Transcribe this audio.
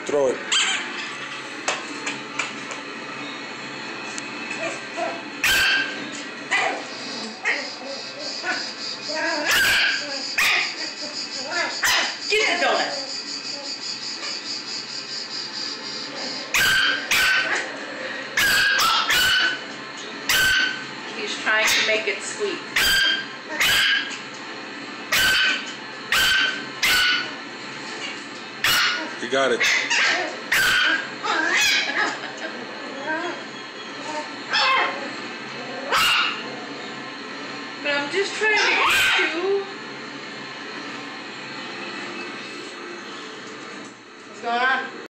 Throw it. Get the donut. He's trying to make it sweet. You got it. But I'm just trying to eat you.